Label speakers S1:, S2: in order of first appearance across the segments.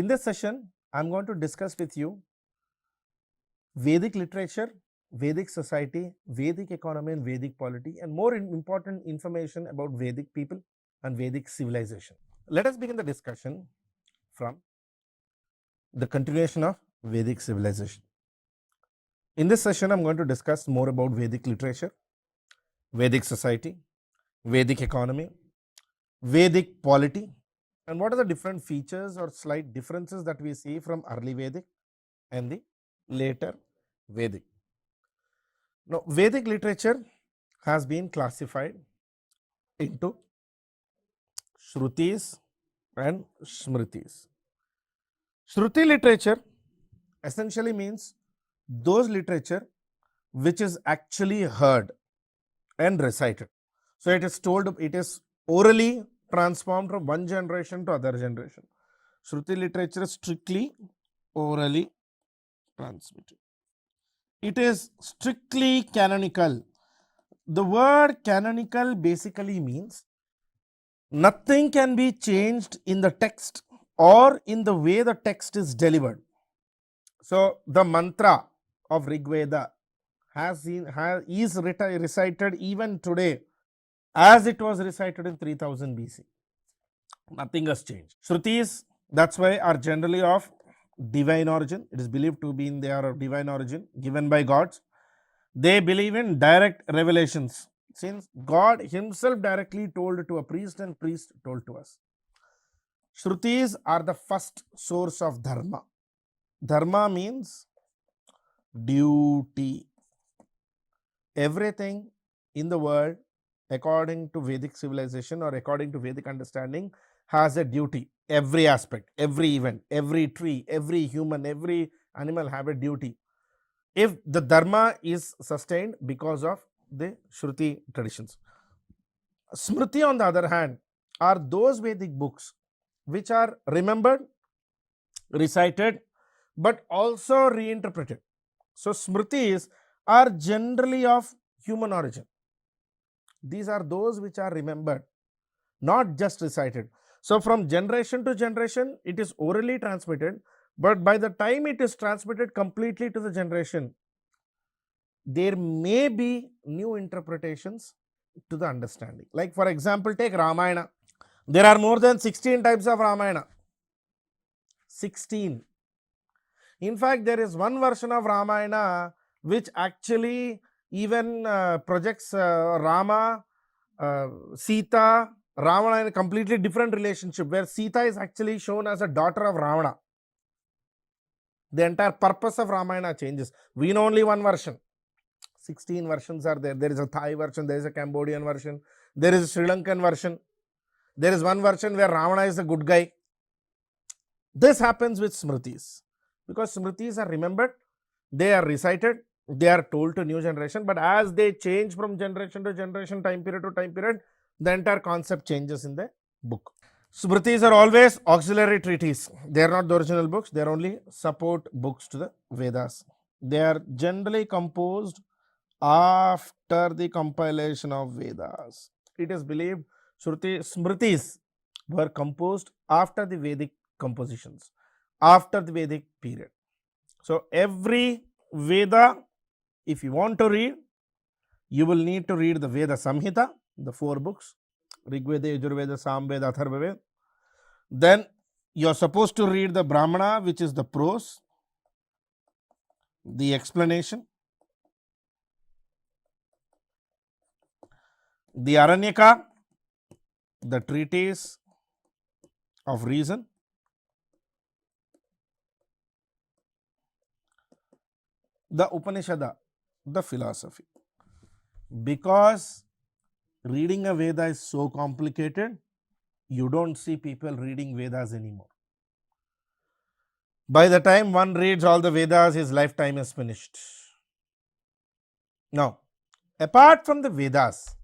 S1: In this session, I am going to discuss with you Vedic literature, Vedic society, Vedic economy and Vedic polity, and more important information about Vedic people and Vedic civilization. Let us begin the discussion from the continuation of Vedic civilization. In this session, I am going to discuss more about Vedic literature, Vedic society, Vedic economy, Vedic polity, and what are the different features or slight differences that we see from early Vedic and the later Vedic. Now, Vedic literature has been classified into Shrutis and Smritis. Shruti literature essentially means those literature which is actually heard and recited. So, it is told, it is orally transformed from one generation to other generation. Shruti literature is strictly orally transmitted. It is strictly canonical. The word canonical basically means nothing can be changed in the text or in the way the text is delivered. So, the mantra of Rig Veda is recited even today as it was recited in 3000 BC. Nothing has changed. Shrutis, that's why, are generally of divine origin. It is believed to be they are of divine origin, given by gods. They believe in direct revelations, since God himself directly told to a priest and priest told to us. Shrutis are the first source of dharma. Dharma means duty. Everything in the world, according to Vedic civilization or according to Vedic understanding, has a duty. Every aspect, every event, every tree, every human, every animal have a duty. If the dharma is sustained because of the Shruti traditions. Smriti, on the other hand, are those Vedic books which are remembered, recited, but also reinterpreted. So, Smritis are generally of human origin. These are those which are remembered, not just recited. So, from generation to generation, it is orally transmitted, but by the time it is transmitted completely to the generation, there may be new interpretations to the understanding. Like, for example, take Ramayana. There are more than 16 types of Ramayana. 16. In fact, there is one version of Ramayana which actually even projects Rama, Sita, Ravana in a completely different relationship, where Sita is actually shown as a daughter of Ravana. The entire purpose of Ramayana changes. We know only one version. 16 versions are there. There is a Thai version, there is a Cambodian version, there is a Sri Lankan version. There is one version where Ravana is a good guy. This happens with Smritis, because Smritis are remembered, they are recited, they are told to new generation, but as they change from generation to generation, time period to time period, the entire concept changes in the book. Smritis are always auxiliary treatises. They are not the original books, they are only support books to the Vedas. They are generally composed after the compilation of Vedas. It is believed Smritis were composed after the Vedic compositions, after the Vedic period. So, every Veda, if you want to read, you will need to read the Veda Samhita, the 4 books, Rig Veda, Yajurveda, Samveda, Atharvaveda. Then you are supposed to read the Brahmana, which is the prose, the explanation, the Aranyaka, the treatise of reason, the Upanishada, the philosophy. Because reading a Veda is so complicated, you don't see people reading Vedas anymore. By the time one reads all the Vedas, his lifetime is finished. Now, apart from the Vedas,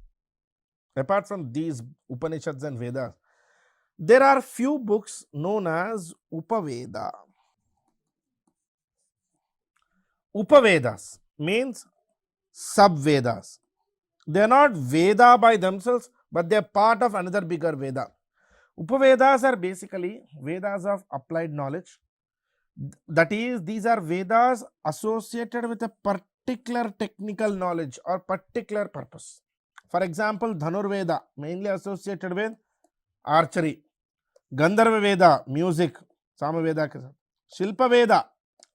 S1: apart from these Upanishads and Vedas, there are few books known as Upaveda. Upavedas means sub-Vedas. They are not Veda by themselves, but they are part of another bigger Veda. Upavedas are basically Vedas of applied knowledge. That is, these are Vedas associated with a particular technical knowledge or particular purpose. For example, Dhanurveda, mainly associated with archery. Gandharva Veda, music, Samaveda. Shilpa Veda,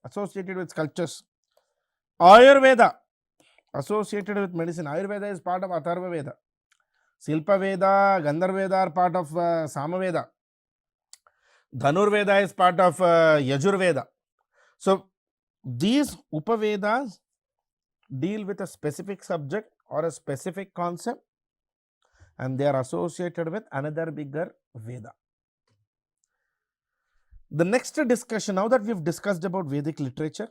S1: associated with sculptures. Ayurveda, associated with medicine. Ayurveda is part of Atharva Veda. Shilpa Veda, Gandharva Veda are part of Samaveda. Dhanurveda is part of Yajurveda. So, these Upavedas deal with a specific subject or a specific concept, and they are associated with another bigger Veda. The next discussion, now that we have discussed about Vedic literature,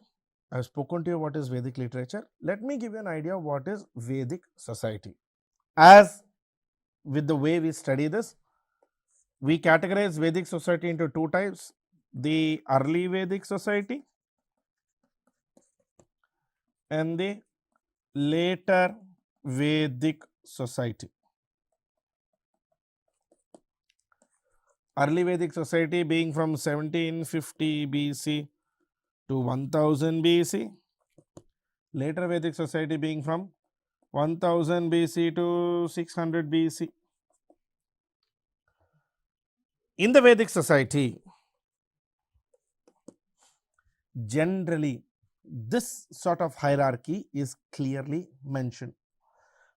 S1: I have spoken to you what is Vedic literature. Let me give you an idea of what is Vedic society. As with the way we study this, we categorize Vedic society into two types: the early Vedic society and the later Vedic society. Early Vedic society being from 1750 BC to 1000 BC. Later Vedic society being from 1000 BC to 600 BC. In the Vedic society, generally this sort of hierarchy is clearly mentioned.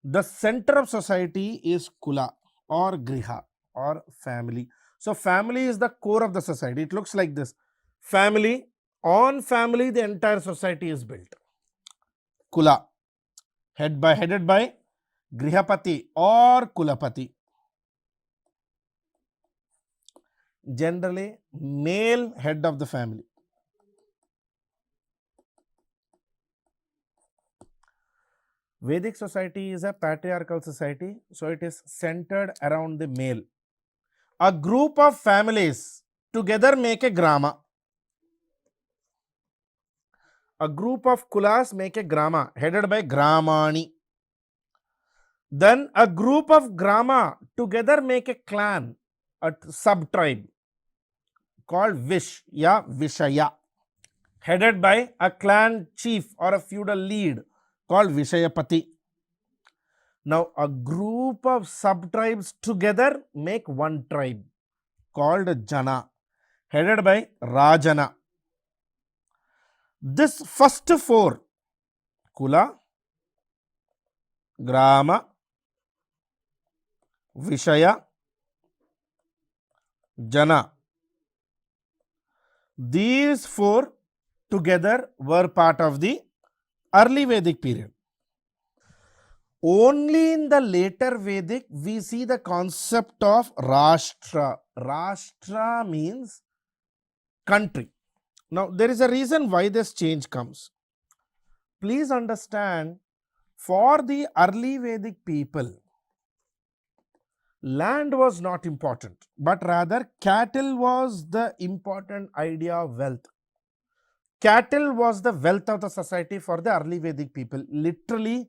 S1: The center of society is Kula or Griha or family. So, family is the core of the society. It looks like this. Family, on family the entire society is built. Kula, headed by Grihapati or Kulapati. Generally, male head of the family. Vedic society is a patriarchal society, so it is centered around the male. A group of families together make a grama. A group of kulas make a grama, headed by Gramani. Then a group of grama together make a clan, a sub-tribe called Vishaya, headed by a clan chief or a feudal lead called Vishayapati. Now, a group of sub-tribes together make one tribe called Jana, headed by Rajana. This first four, Kula, Grama, Vishaya, Jana, these four together were part of the early Vedic period. Only in the later Vedic we see the concept of Rashtra. Rashtra means country. Now, there is a reason why this change comes. Please understand, for the early Vedic people, land was not important, but rather cattle was the important idea of wealth. Cattle was the wealth of the society for the early Vedic people. Literally,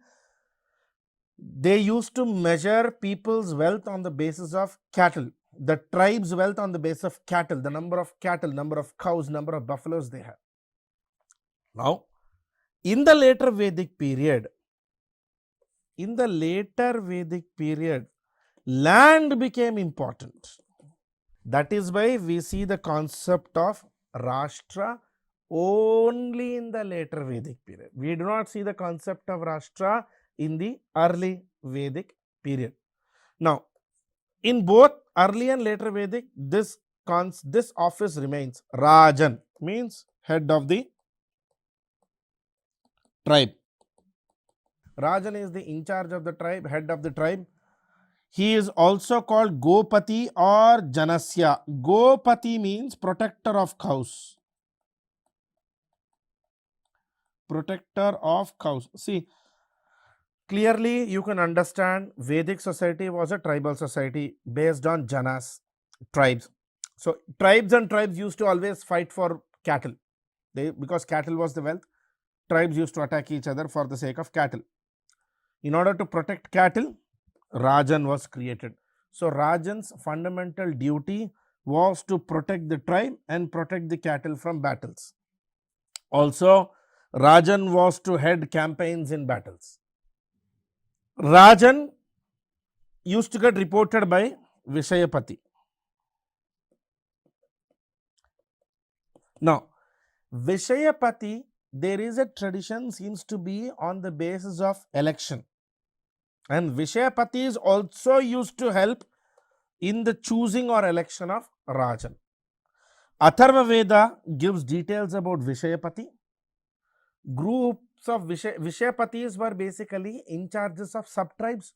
S1: they used to measure people's wealth on the basis of cattle. The tribe's wealth on the basis of cattle, the number of cattle, number of cows, number of buffaloes they have. Now, in the later Vedic period, land became important. That is why we see the concept of Rashtra only in the later Vedic period. We do not see the concept of Rashtra in the early Vedic period. Now, in both early and later Vedic, this office remains. Rajan means head of the tribe. Rajan is the in charge of the tribe, head of the tribe. He is also called Gopati or Janasya. Gopati means protector of cows. Protector of cows. See, clearly you can understand Vedic society was a tribal society based on Janas, tribes. So, tribes and tribes used to always fight for cattle. Because cattle was the wealth, tribes used to attack each other for the sake of cattle. In order to protect cattle, Rajan was created. So Rajan's fundamental duty was to protect the tribe and protect the cattle from battles. Also, Rajan was to head campaigns in battles. Rajan used to get reported by Vishayapati. Now, Vishayapati, there is a tradition seems to be on the basis of election, and Vishayapati is also used to help in the choosing or election of Rajan. 𝗧𝗦𝗔𝗧 gives details about Vishayapati. Groups of Vishayapatis were basically in charges of sub-tribes.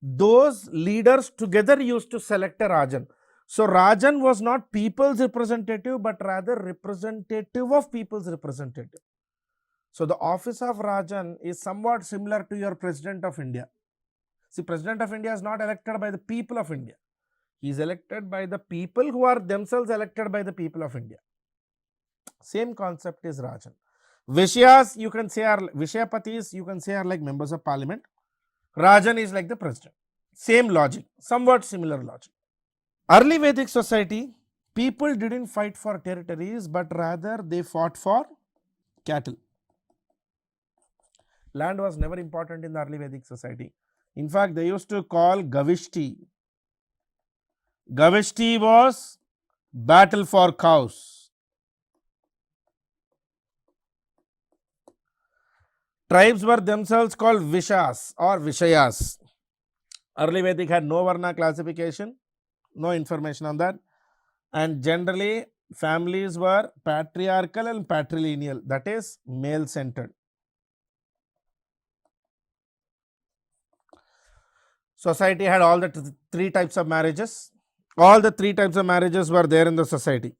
S1: Those leaders together used to select a Rajan. So Rajan was not people's representative, but rather representative of people's representative. So the office of Rajan is somewhat similar to your President of India. See, President of India is not elected by the people of India. He is elected by the people who are themselves elected by the people of India. Same concept is Rajan. Vishyas, you can say, are Vishayapatis, you can say, are like members of parliament. Rajan is like the president. Same logic, somewhat similar logic. Early Vedic society, people didn't fight for territories, but rather they fought for cattle. Land was never important in the early Vedic society. In fact, they used to call 𝗂𝗽𝗱𝗁𝗂. 𝗂𝗽𝗱𝗁𝗂 was battle for cows. Tribes were themselves called Vishas or Vishayas. Early Vedic had no Varna classification, no information on that, and generally families were patriarchal and patrilineal, that is male centered. Society had all the three types of marriages. All the three types of marriages were there in the society.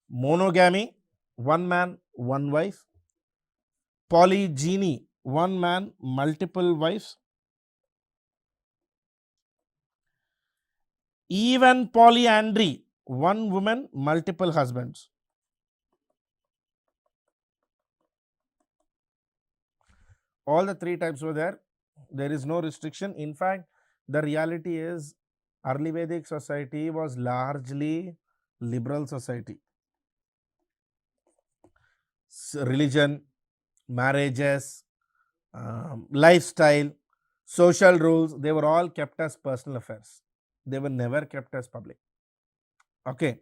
S1: Monogamy, one man, one wife. Polygyny, one man, multiple wives. Even polyandry, one woman, multiple husbands. All the three types were there. There is no restriction. In fact, the reality is early Vedic society was largely liberal society. Religion, marriages, lifestyle, social rules, they were all kept as personal affairs. They were never kept as public. Okay.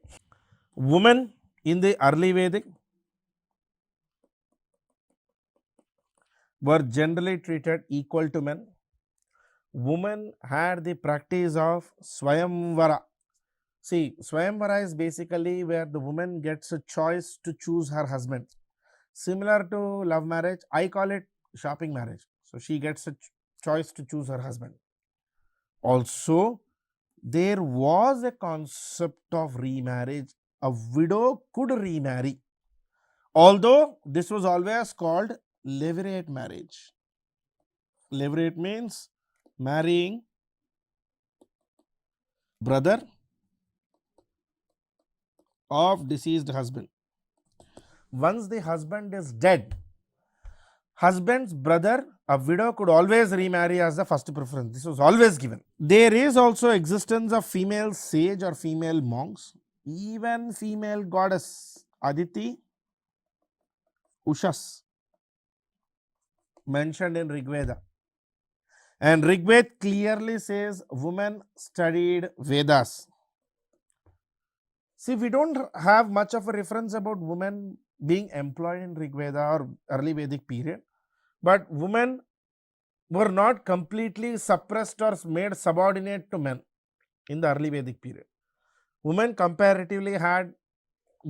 S1: Women in the early Vedic were generally treated equal to men. Women had the practice of 𝗬𝗦𝗔𝗧. See, 𝗬𝗦𝗔𝗧 is basically where the woman gets a choice to choose her husband. Similar to love marriage, I call it shopping marriage. So she gets a choice to choose her husband. Also, there was a concept of remarriage. A widow could remarry, although this was always called levirate marriage. Levirate means marrying brother of deceased husband. Once the husband is dead, husband's brother, a widow, could always remarry as the first preference. This was always given. There is also existence of female sage or female monks, even female goddess Aditi Ushas mentioned in Rigveda. And Rigveda clearly says women studied Vedas. See, we don't have much of a reference about women being employed in Rigveda or early Vedic period, but women were not completely suppressed or made subordinate to men in the early Vedic period. Women comparatively had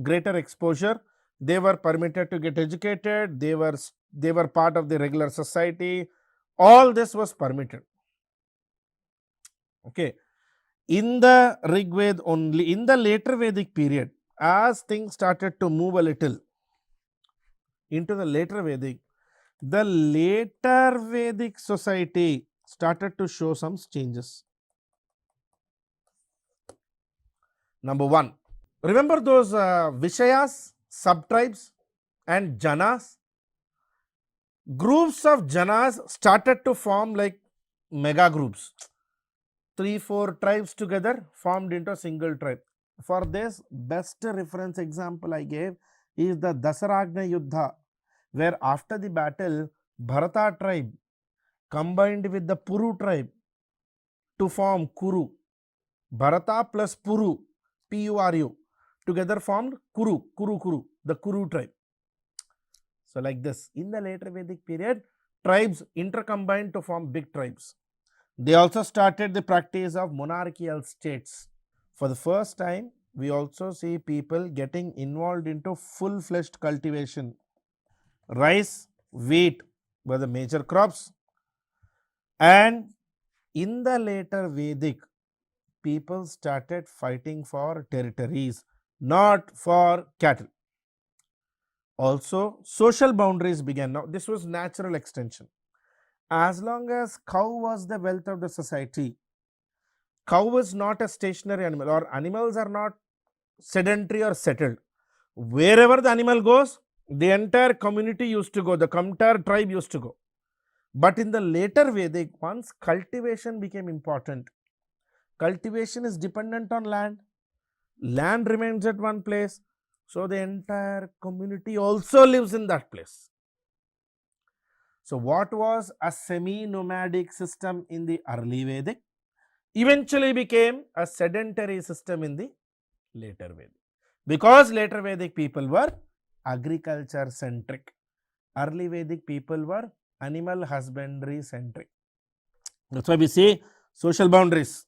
S1: greater exposure. They were permitted to get educated. They were part of the regular society. All this was permitted. Okay. In the Rigveda only, in the later Vedic period, as things started to move a little into the later Vedic, the later Vedic society started to show some changes. Number one, remember those Vishayas, sub-tribes and Janas? Groups of Janas started to form like mega groups. 3-4 tribes together formed into a single tribe. For this, best reference example I gave is the 𝗧-𝗦𝗔𝗧, where after the battle, Bharata tribe combined with the Puru tribe to form Kuru. Bharata plus Puru, P-U-R-U, together formed Kuru, the Kuru tribe. So like this, in the later Vedic period, tribes intercombined to form big tribes. They also started the practice of monarchical states. For the first time, we also see people getting involved into full-fledged cultivation. Rice, wheat were the major crops, and in the later Vedic, people started fighting for territories, not for cattle. Also, social boundaries began. Now, this was natural extension. As long as cow was the wealth of the society, cow is not a stationary animal, or animals are not sedentary or settled. Wherever the animal goes, the entire community used to go, the entire tribe used to go. But in the later Vedic, once cultivation became important, cultivation is dependent on land, land remains at one place, so the entire community also lives in that place. So what was a semi-nomadic system in the early Vedic eventually became a sedentary system in the later Vedic, because later Vedic people were agriculture centric, early Vedic people were animal husbandry centric. That's why we say social boundaries.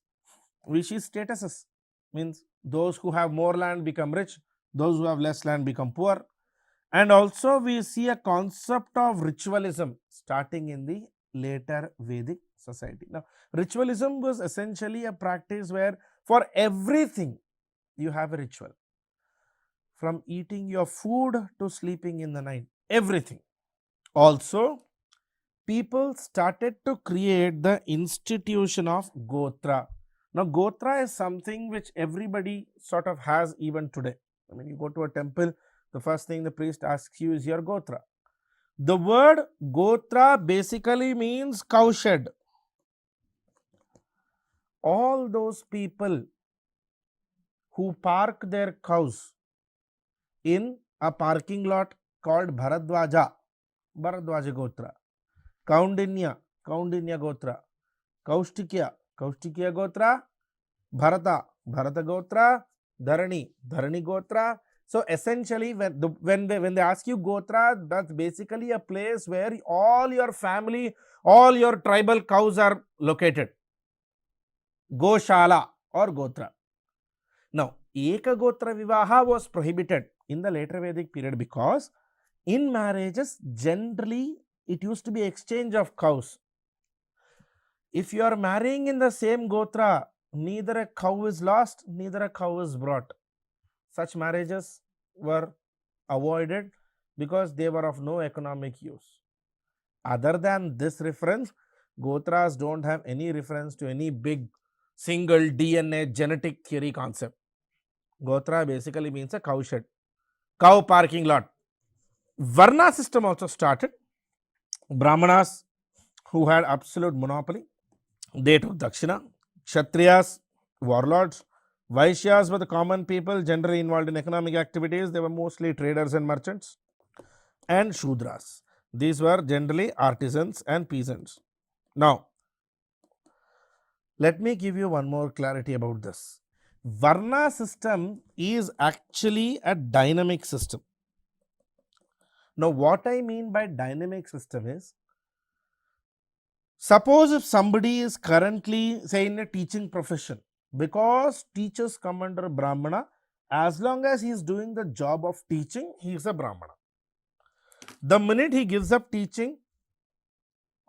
S1: We see statuses, means those who have more land become rich, those who have less land become poor. And also we see a concept of ritualism starting in the later Vedic society. Now, ritualism was essentially a practice where for everything you have a ritual. From eating your food to sleeping in the night, everything. Also, people started to create the institution of Gotra. Now, Gotra is something which everybody sort of has even today. I mean, you go to a temple, the first thing the priest asks you is your Gotra. The word Gotra basically means cowshed. All those people who park their cows in a parking lot called Bharadwaja Gotra, Kaundinya Gotra, Kaustikya Gotra, Bharata Gotra, Dharani Gotra. So essentially, when they ask you Gotra, that's basically a place where all your family, all your tribal cows are located. Goshala or Gotra. Now, Eka Gotra Vivaha was prohibited in the later Vedic period because in marriages, generally it used to be exchange of cows. If you are marrying in the same Gotra, neither a cow is lost, neither a cow is brought. Such marriages were avoided because they were of no economic use. Other than this reference, Gotras don't have any reference to any big single DNA genetic theory concept. Gotra basically means a cowshed, cow parking lot. Varna system also started. Brahmanas, who had absolute monopoly, they took Dakshina. Kshatriyas, warlords. Vaishyas were the common people generally involved in economic activities. They were mostly traders and merchants. And Shudras, these were generally artisans and peasants. Now, let me give you one more clarity about this. Varna system is actually a dynamic system. Now, what I mean by dynamic system is, suppose if somebody is currently, say, in a teaching profession, because teachers come under Brahmana, as long as he is doing the job of teaching, he is a Brahmana. The minute he gives up teaching,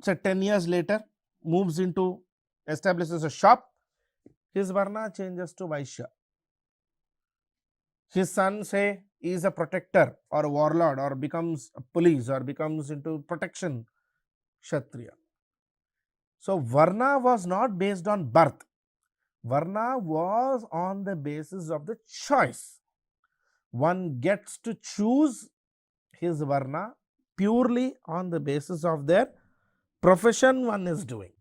S1: say 10 years later, moves into, establishes a shop, his Varna changes to Vaishya. His son, say, is a protector or a warlord or becomes a police or becomes into protection, Kshatriya. So, Varna was not based on birth. Varna was on the basis of the choice. One gets to choose his Varna purely on the basis of their profession one is doing.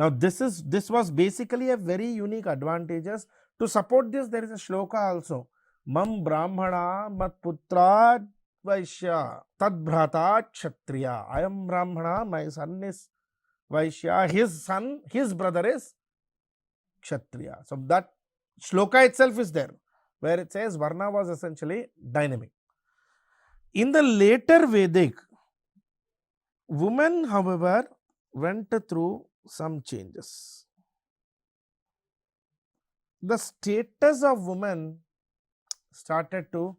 S1: Now this was basically a very unique advantages. To support this, there is a shloka also. Mam brahmana mat putra vaishya tad bhrata kshatriya. I am brahmana, my son is vaishya, his brother is kshatriya. So that shloka itself is there, where it says Varna was essentially dynamic. In the later Vedic, women, however, went through some changes. The status of women started to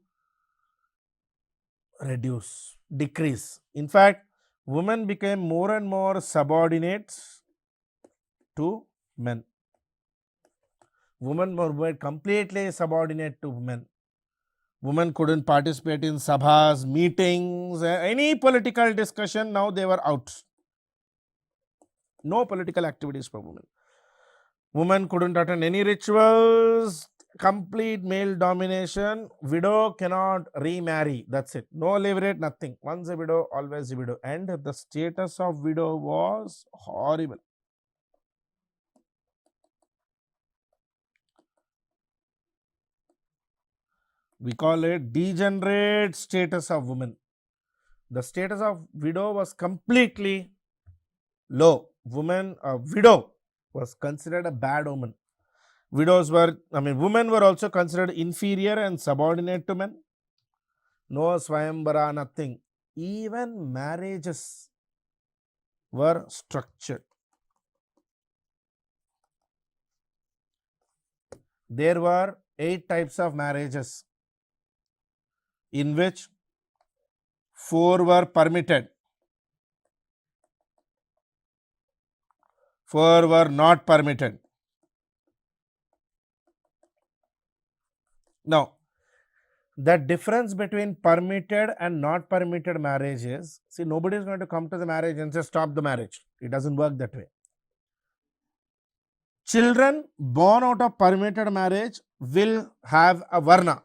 S1: decrease. In fact, women became more and more subordinate to men. Women were made completely subordinate to men. Women couldn't participate in sabhas, meetings, any political discussion. Now they were out. No political activities for women. Women couldn't attend any rituals. Complete male domination. Widow cannot remarry. That's it. No levirate, nothing. Once a widow, always a widow. And the status of widow was horrible. We call it degenerate status of women. The status of widow was completely low. Widow was considered a bad omen. Women were also considered inferior and subordinate to men. No Swayambara, nothing. Even marriages were structured. There were 8 types of marriages, in which 4 were permitted, 4 were not permitted. Now, the difference between permitted and not permitted marriage is, see, nobody is going to come to the marriage and say stop the marriage. It doesn't work that way. Children born out of permitted marriage will have a varna,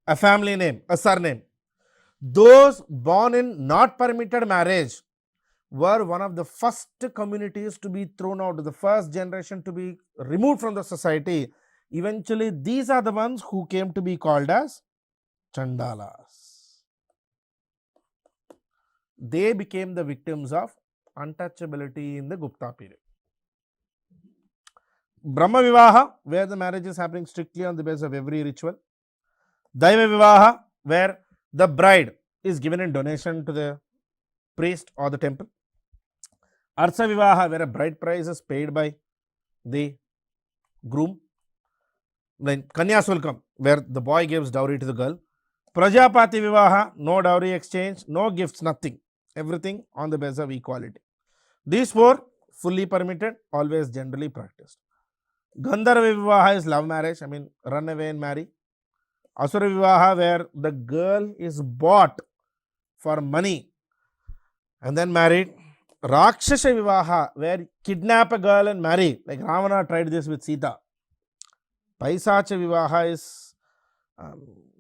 S1: a family name, a surname. Those born in not permitted marriage were one of the first communities to be thrown out, the first generation to be removed from the society. Eventually, these are the ones who came to be called as Chandalas. They became the victims of untouchability in the Gupta period. Brahma Vivaha, where the marriage is happening strictly on the basis of every ritual. Daiva Vivaha, where the bride is given in donation to the priest or the temple. Artha Vivaha, where a bride price is paid by the groom. Then Kanya Sulkam, where the boy gives dowry to the girl. Prajapati Vivaha, no dowry exchange, no gifts, nothing. Everything on the basis of equality. These 4 fully permitted, always generally practiced. Gandharva Vivaha is love marriage, run away and marry. Asura Vivaha, where the girl is bought for money and then married. Rakshasa Vivaha, where kidnap a girl and marry, like Ravana tried this with Sita. Paisacha Vivaha is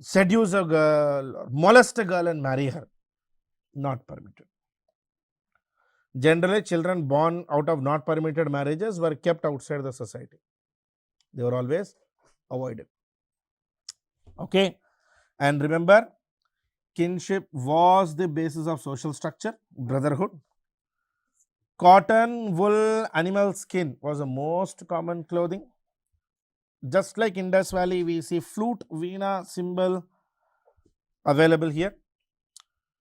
S1: seduce a girl or molest a girl and marry her. Not permitted. Generally, children born out of not permitted marriages were kept outside the society. They were always avoided. Okay. And remember, kinship was the basis of social structure, brotherhood. Cotton, wool, animal skin was the most common clothing. Just like Indus Valley, we see flute, veena symbol available here.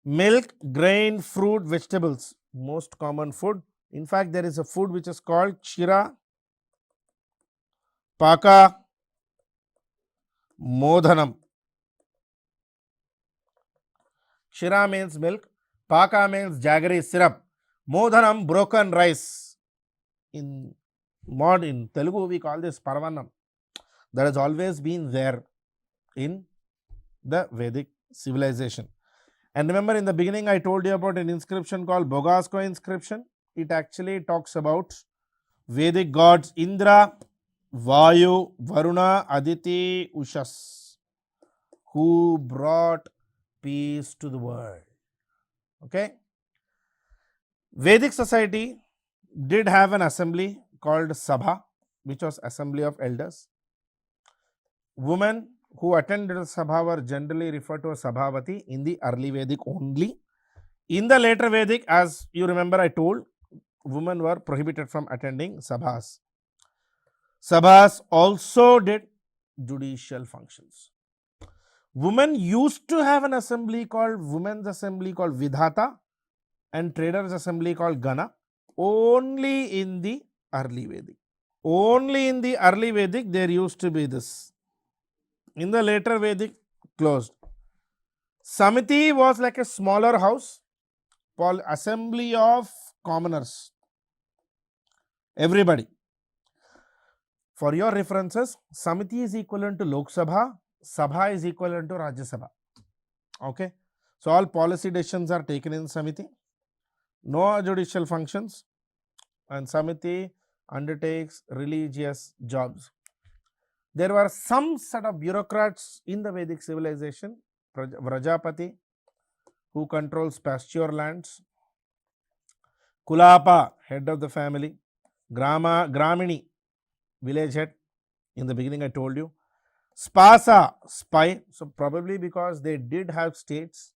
S1: Milk, grain, fruit, vegetables, most common food. In fact, there is a food which is called Kshira Paka Modhanam. Kshira means milk, Paka means jaggery syrup, Modhanam broken rice. In Telugu we call this Paravanam. That has always been there in the Vedic civilization. And remember, in the beginning I told you about an inscription called Bogasko inscription. It actually talks about Vedic gods Indra, Vayu, Varuna, Aditi, Ushas, who brought peace to the world. Okay. Vedic society did have an assembly called Sabha, which was assembly of elders. Women who attended the Sabha were generally referred to as Sabhavati in the early Vedic only. In the later Vedic, as you remember, I told, women were prohibited from attending Sabhas. Sabhas also did judicial functions. Women used to have an assembly called Women's Assembly called Vidhata and Traders Assembly called Gana, only in the early Vedic. Only in the early Vedic there used to be this. In the later Vedic, closed. Samiti was like a smaller house, assembly of commoners, everybody. For your references, Samiti is equivalent to Lok Sabha, Sabha is equivalent to Rajya Sabha. Okay. So all policy decisions are taken in Samiti, no judicial functions, and Samiti undertakes religious jobs. There were some set of bureaucrats in the Vedic civilization, Vrajapati, who controls pasture lands, Kulapa, head of the family, Gramini, village head, in the beginning I told you, Spasa, spy, so probably because they did have states,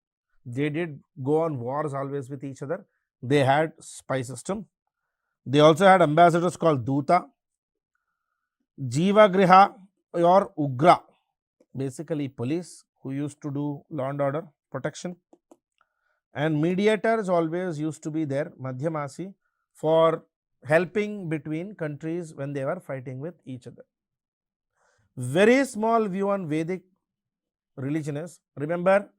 S1: they did go on wars always with each other, they had spy system. They also had ambassadors called Duta, Jivagriha or Ugra, basically police who used to do law and order protection, and mediators always used to be there, Madhyamasi, for helping between countries when they were fighting with each other. Very small view on Vedic religion is, remember,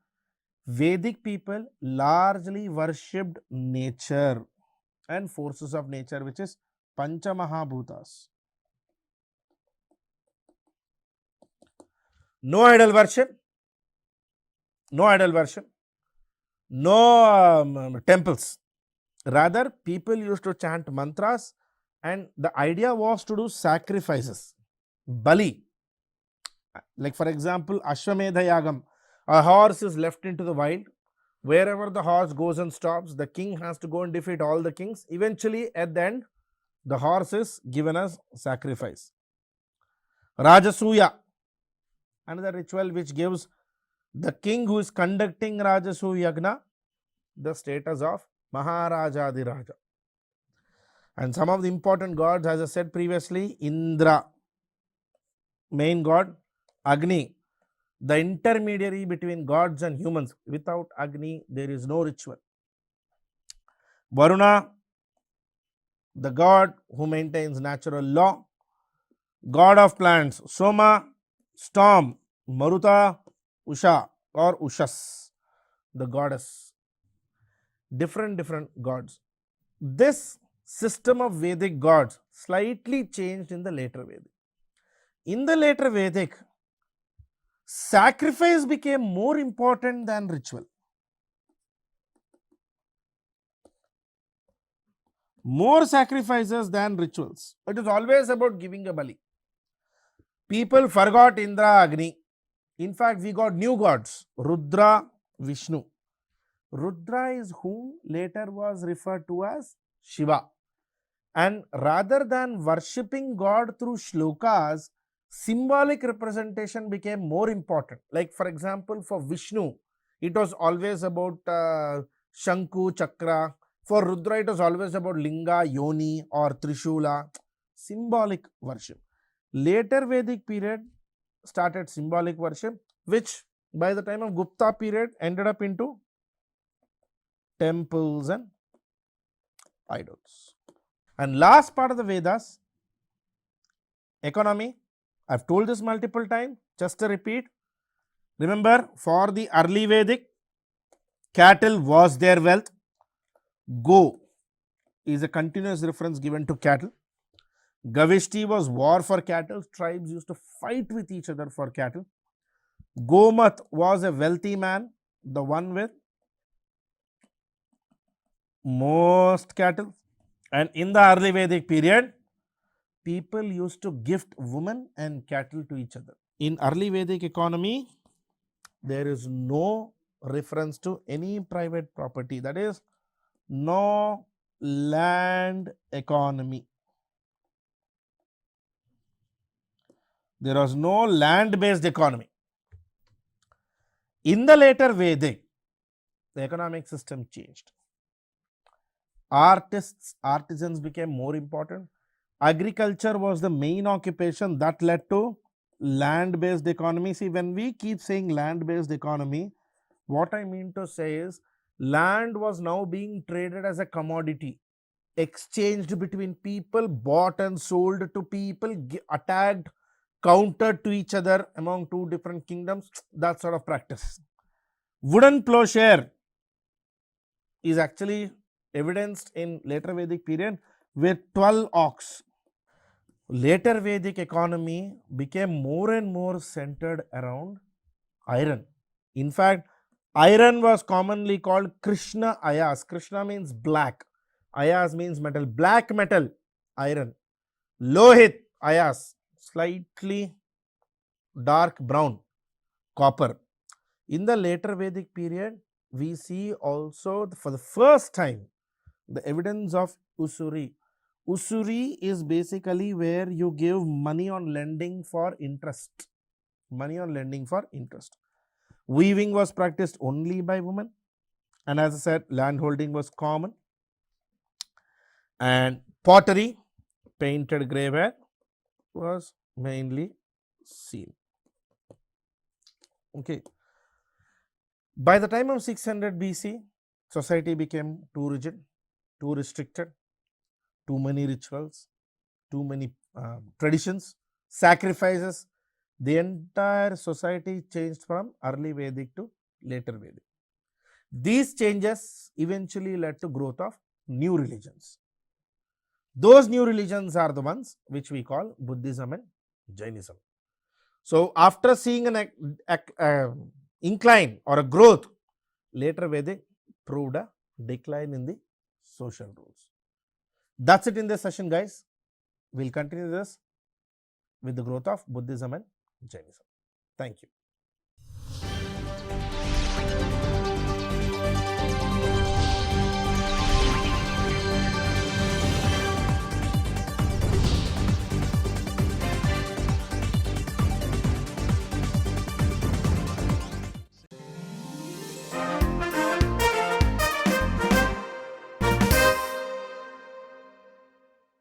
S1: Vedic people largely worshipped nature and forces of nature, which is Pancha Mahabhutas. No idol worship, no temples. Rather, people used to chant mantras, and the idea was to do sacrifices, Bali. Like for example, 𝗧𝗦𝗔𝗧, a horse is left into the wild. Wherever the horse goes and stops, the king has to go and defeat all the kings. Eventually, at the end, the horse is given as sacrifice. Rajasuya, another ritual which gives the king who is conducting Rajasuya Yagna the status of Maharajadiraja. And some of the important gods, as I said previously, Indra, main god, Agni, the intermediary between gods and humans. Without Agni, there is no ritual. Varuna, the god who maintains natural law. God of plants, Soma, storm, Maruta, Usha or Ushas, the goddess. Different gods. This system of Vedic gods slightly changed in the later Vedic. In the later Vedic, sacrifice became more important than ritual. More sacrifices than rituals. It is always about giving a bali. People forgot Indra, Agni. In fact, we got new gods, Rudra, Vishnu. Rudra is whom later was referred to as Shiva. And rather than worshipping God through shlokas, symbolic representation became more important. Like for example, for Vishnu, it was always about Shanku, Chakra. For Rudra, it was always about Linga, Yoni or Trishula. Symbolic worship. Later Vedic period started symbolic worship, which by the time of Gupta period ended up into temples and idols. And last part of the Vedas, economy. I've told this multiple times, just to repeat. Remember, for the early Vedic, cattle was their wealth. Go is a continuous reference given to cattle. Gavishti was war for cattle. Tribes used to fight with each other for cattle. Gomat was a wealthy man, the one with most cattle. And in the early Vedic period, people used to gift women and cattle to each other. In early Vedic economy, there is no reference to any private property. That is, no land economy. There was no land-based economy. In the later Vedic, the economic system changed. Artisans became more important. Agriculture was the main occupation that led to land-based economy. See, when we keep saying land-based economy, what I mean to say is land was now being traded as a commodity, exchanged between people, bought and sold to people, attacked, countered to each other among two different kingdoms, that sort of practice. Wooden plowshare is actually evidenced in later Vedic period with 12 ox. Later Vedic economy became more and more centered around iron. In fact, iron was commonly called Krishna ayas. Krishna means black, ayas means metal, black metal, iron. Lohit ayas, slightly dark brown, copper. In the later Vedic period, we see also for the first time the evidence of usury. Usury is basically where you give money on lending for interest. Money on lending for interest. Weaving was practiced only by women, and as I said, land holding was common. And pottery, painted graveware was mainly seen. Okay. By the time of 600 BC, society became too rigid, too restricted, too many rituals, too many traditions, sacrifices. The entire society changed from early Vedic to later Vedic. These changes eventually led to growth of new religions. Those new religions are the ones which we call Buddhism and Jainism. So, after seeing an incline or a growth, later Vedic proved a decline in the social rules. That's it in this session, guys. We'll continue this with the growth of Buddhism and Jainism. Thank you.